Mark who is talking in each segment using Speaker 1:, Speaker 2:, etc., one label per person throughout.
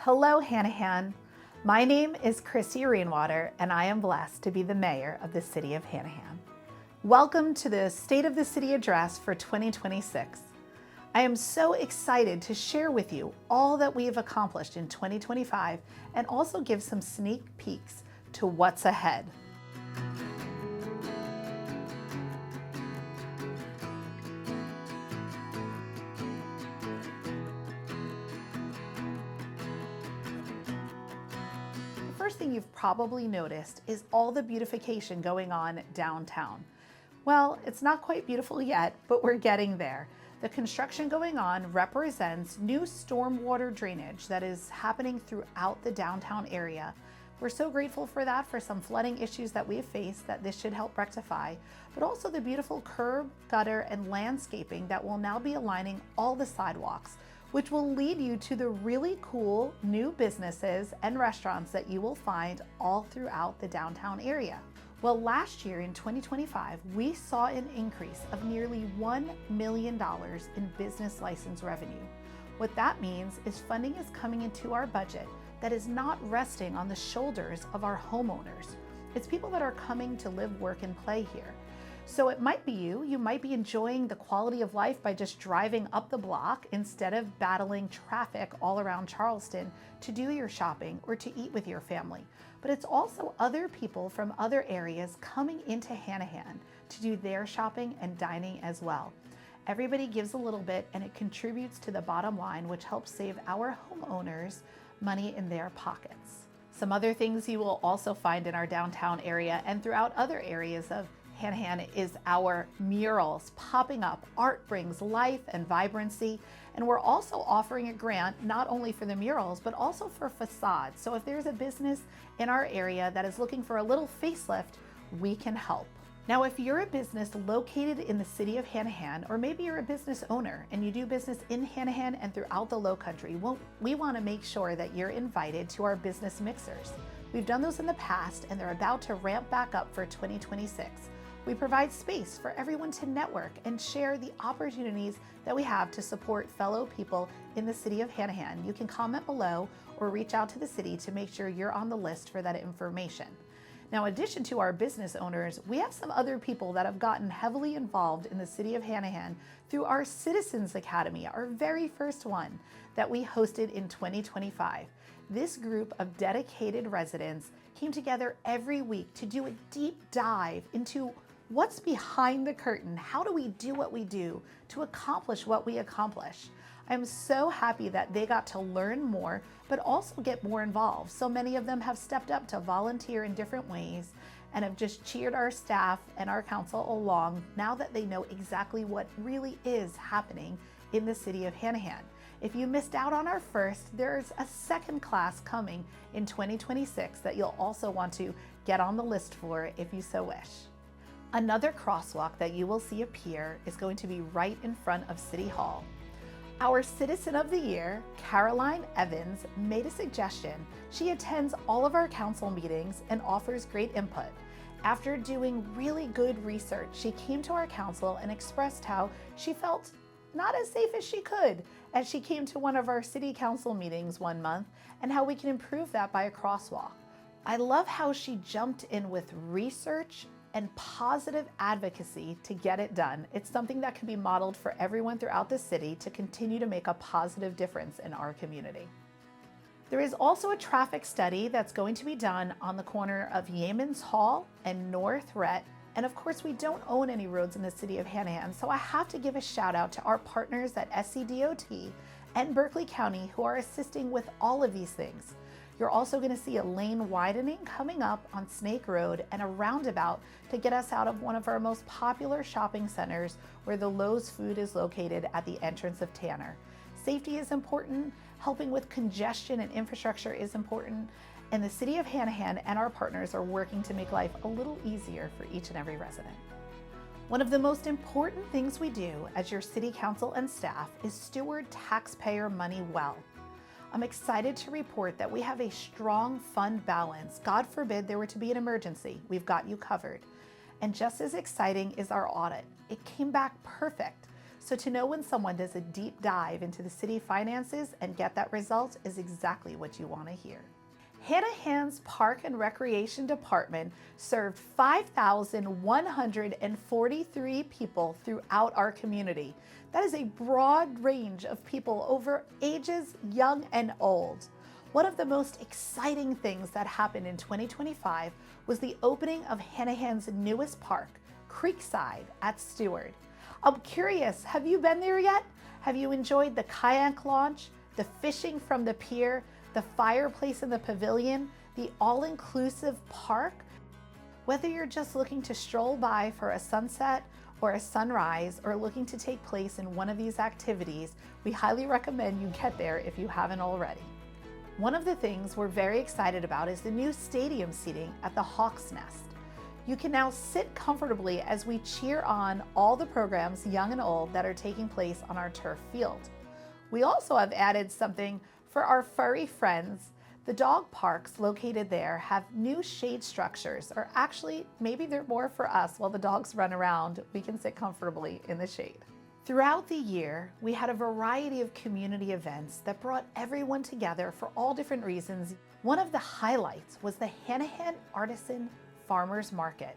Speaker 1: Hello, Hanahan. My name is Chrissy Rainwater, and I am blessed to be the mayor of the city of Hanahan. Welcome to the State of the City Address for 2026. I am so excited to share with you all that we have accomplished in 2025 and also give some sneak peeks to what's ahead. The first thing you've probably noticed is all the beautification going on downtown. Well, it's not quite beautiful yet, but we're getting there. The construction going on represents new stormwater drainage that is happening throughout the downtown area. We're so grateful for that, for some flooding issues that we've faced that this should help rectify, but also the beautiful curb, gutter, and landscaping that will now be aligning all the sidewalks, which will lead you to the really cool new businesses and restaurants that you will find all throughout the downtown area. Well, last year in 2025, we saw an increase of nearly $1 million in business license revenue. What that means is funding is coming into our budget that is not resting on the shoulders of our homeowners. It's people that are coming to live, work, and play here. So it might be you might be enjoying the quality of life by just driving up the block instead of battling traffic all around Charleston to do your shopping or to eat with your family. But it's also other people from other areas coming into Hanahan to do their shopping and dining as well. Everybody gives a little bit and it contributes to the bottom line, which helps save our homeowners money in their pockets. Some other things you will also find in our downtown area and throughout other areas of Hanahan is our murals popping up. Art brings life and vibrancy, and we're also offering a grant not only for the murals but also for facades. So if there's a business in our area that is looking for a little facelift, we can help. Now, if you're a business located in the city of Hanahan, or maybe you're a business owner and you do business in Hanahan and throughout the Lowcountry, we want to make sure that you're invited to our business mixers. We've done those in the past and they're about to ramp back up for 2026. We provide space for everyone to network and share the opportunities that we have to support fellow people in the city of Hanahan. You can comment below or reach out to the city to make sure you're on the list for that information. Now, in addition to our business owners, we have some other people that have gotten heavily involved in the city of Hanahan through our Citizens Academy, our very first one that we hosted in 2025. This group of dedicated residents came together every week to do a deep dive into what's behind the curtain. How do we do what we do to accomplish what we accomplish? I'm so happy that they got to learn more, but also get more involved. So many of them have stepped up to volunteer in different ways and have just cheered our staff and our council along now that they know exactly what really is happening in the city of Hanahan. If you missed out on our first, there's a second class coming in 2026 that you'll also want to get on the list for if you so wish. Another crosswalk that you will see appear is going to be right in front of City Hall. Our Citizen of the Year, Caroline Evans, made a suggestion. She attends all of our council meetings and offers great input. After doing really good research, she came to our council and expressed how she felt not as safe as she could as she came to one of our city council meetings one month, and how we can improve that by a crosswalk. I love how she jumped in with research and positive advocacy to get it done. It's something that can be modeled for everyone throughout the city to continue to make a positive difference in our community. There is also a traffic study that's going to be done on the corner of Yeamans Hall and North Rhett. And of course, we don't own any roads in the city of Hanahan, so I have to give a shout out to our partners at SCDOT and Berkeley County who are assisting with all of these things. You're also going to see a lane widening coming up on Snake Road and a roundabout to get us out of one of our most popular shopping centers where the Lowe's food is located at the entrance of Tanner. Safety is important, helping with congestion and infrastructure is important, and the city of Hanahan and our partners are working to make life a little easier for each and every resident. One of the most important things we do as your city council and staff is steward taxpayer money well. I'm excited to report that we have a strong fund balance. God forbid there were to be an emergency, we've got you covered. And just as exciting is our audit. It came back perfect. So to know when someone does a deep dive into the city finances and get that result is exactly what you want to hear. Hanahan's Park and Recreation Department served 5,143 people throughout our community. That is a broad range of people over ages young and old. One of the most exciting things that happened in 2025 was the opening of Hanahan's newest park, Creekside at Stewart. I'm curious, have you been there yet? Have you enjoyed the kayak launch, the fishing from the pier, the fireplace in the pavilion, the all-inclusive park? Whether you're just looking to stroll by for a sunset or a sunrise or looking to take place in one of these activities, we highly recommend you get there if you haven't already. One of the things we're very excited about is the new stadium seating at the Hawk's Nest. You can now sit comfortably as we cheer on all the programs, young and old, that are taking place on our turf field. We also have added something for our furry friends. The dog parks located there have new shade structures, or actually, maybe they're more for us. While the dogs run around, we can sit comfortably in the shade. Throughout the year, we had a variety of community events that brought everyone together for all different reasons. One of the highlights was the Hanahan Artisan Farmers Market.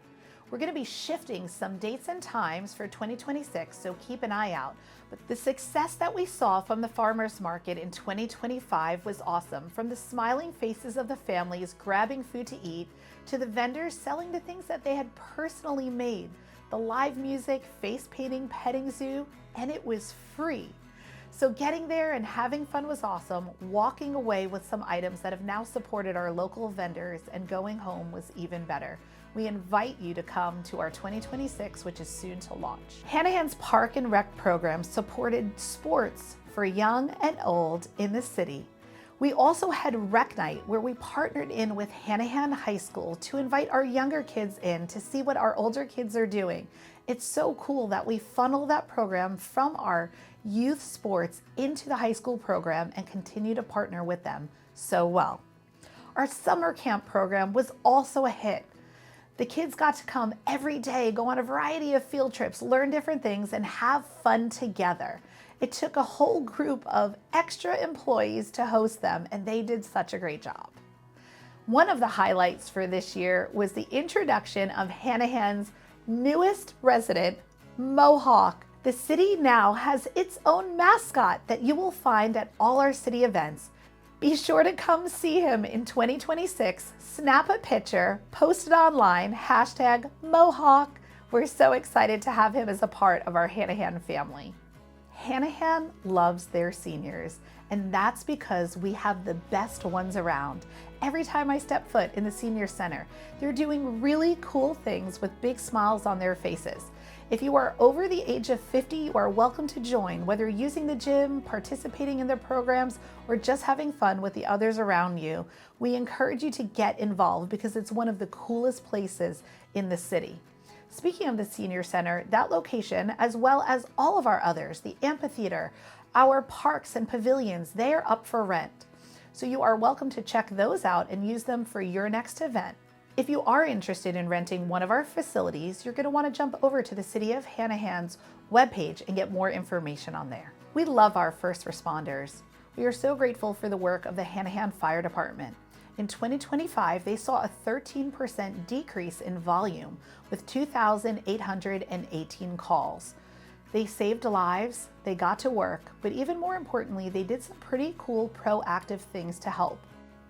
Speaker 1: We're going to be shifting some dates and times for 2026, so keep an eye out. But the success that we saw from the farmers market in 2025 was awesome. From the smiling faces of the families grabbing food to eat, to the vendors selling the things that they had personally made, the live music, face painting, petting zoo, and it was free. So getting there and having fun was awesome. Walking away with some items that have now supported our local vendors and going home was even better. We invite you to come to our 2026, which is soon to launch. Hanahan's Park and Rec program supported sports for young and old in the city. We also had Rec Night, where we partnered in with Hanahan High School to invite our younger kids in to see what our older kids are doing. It's so cool that we funnel that program from our youth sports into the high school program and continue to partner with them so well. Our summer camp program was also a hit. The kids got to come every day, go on a variety of field trips, learn different things, and have fun together. It took a whole group of extra employees to host them, and they did such a great job. One of the highlights for this year was the introduction of Hanahan's newest resident, Mohawk. The city now has its own mascot that you will find at all our city events. Be sure to come see him in 2026, snap a picture, post it online, hashtag Mohawk. We're so excited to have him as a part of our Hanahan family. Hanahan loves their seniors, and that's because we have the best ones around. Every time I step foot in the senior center, they're doing really cool things with big smiles on their faces. If you are over the age of 50, you are welcome to join, whether using the gym, participating in their programs, or just having fun with the others around you. We encourage you to get involved because it's one of the coolest places in the city. Speaking of the Senior Center, that location, as well as all of our others, the amphitheater, our parks and pavilions, they are up for rent. So you are welcome to check those out and use them for your next event. If you are interested in renting one of our facilities, you're going to want to jump over to the City of Hanahan's webpage and get more information on there. We love our first responders. We are so grateful for the work of the Hanahan Fire Department. In 2025, they saw a 13% decrease in volume with 2,818 calls. They saved lives, they got to work, but even more importantly, they did some pretty cool proactive things to help.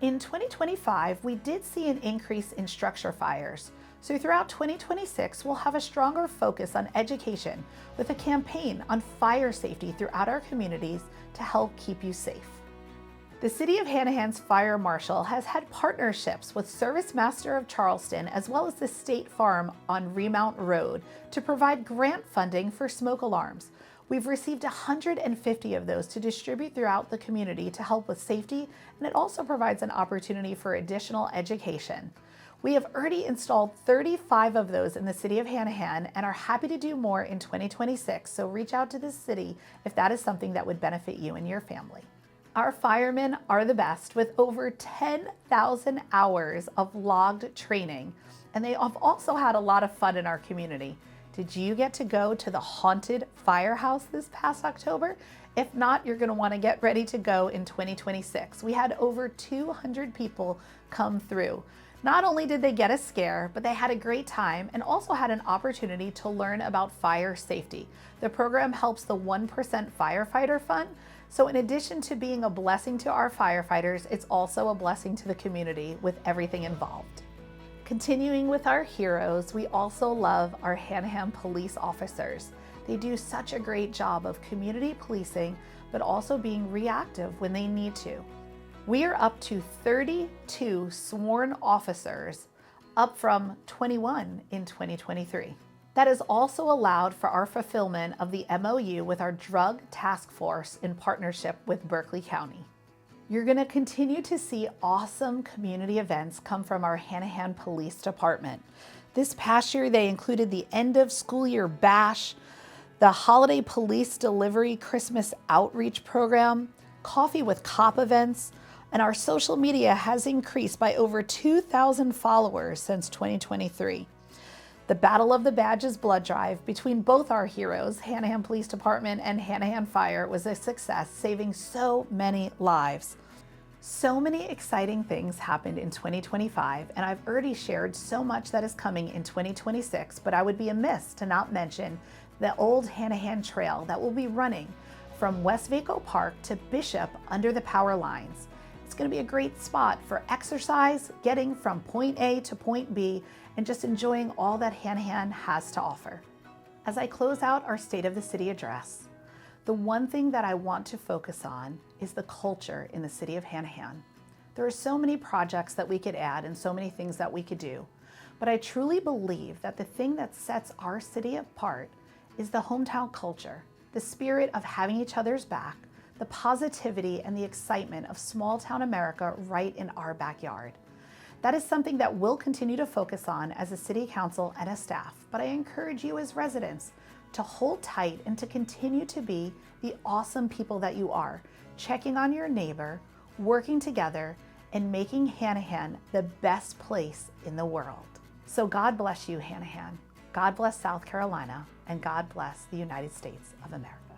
Speaker 1: In 2025, we did see an increase in structure fires. So throughout 2026, we'll have a stronger focus on education with a campaign on fire safety throughout our communities to help keep you safe. The City of Hanahan's Fire Marshal has had partnerships with Service Master of Charleston as well as the State Farm on Remount Road to provide grant funding for smoke alarms. We've received 150 of those to distribute throughout the community to help with safety, and it also provides an opportunity for additional education. We have already installed 35 of those in the City of Hanahan and are happy to do more in 2026, so reach out to the city if that is something that would benefit you and your family. Our firemen are the best with over 10,000 hours of logged training, and they have also had a lot of fun in our community. Did you get to go to the haunted firehouse this past October? If not, you're going to want to get ready to go in 2026. We had over 200 people come through. Not only did they get a scare, but they had a great time and also had an opportunity to learn about fire safety. The program helps the 1% Firefighter Fund. So in addition to being a blessing to our firefighters, it's also a blessing to the community with everything involved. Continuing with our heroes, we also love our Hanahan police officers. They do such a great job of community policing, but also being reactive when they need to. We are up to 32 sworn officers, up from 21 in 2023. That is also allowed for our fulfillment of the MOU with our Drug Task Force in partnership with Berkeley County. You're going to continue to see awesome community events come from our Hanahan Police Department. This past year, they included the end of school year bash, the holiday police delivery Christmas outreach program, coffee with cop events, and our social media has increased by over 2,000 followers since 2023. The Battle of the Badges blood drive between both our heroes, Hanahan Police Department and Hanahan Fire, was a success, saving so many lives. So many exciting things happened in 2025, and I've already shared so much that is coming in 2026, but I would be amiss to not mention the old Hanahan Trail that will be running from Westvaco Park to Bishop under the power lines. It's going to be a great spot for exercise, getting from point A to point B, and just enjoying all that Hanahan has to offer. As I close out our State of the City address, the one thing that I want to focus on is the culture in the city of Hanahan. There are so many projects that we could add and so many things that we could do, but I truly believe that the thing that sets our city apart is the hometown culture, the spirit of having each other's back, the positivity and the excitement of small town America right in our backyard. That is something that we'll continue to focus on as a city council and a staff, but I encourage you as residents to hold tight and to continue to be the awesome people that you are, checking on your neighbor, working together, and making Hanahan the best place in the world. So God bless you, Hanahan. God bless South Carolina, and God bless the United States of America.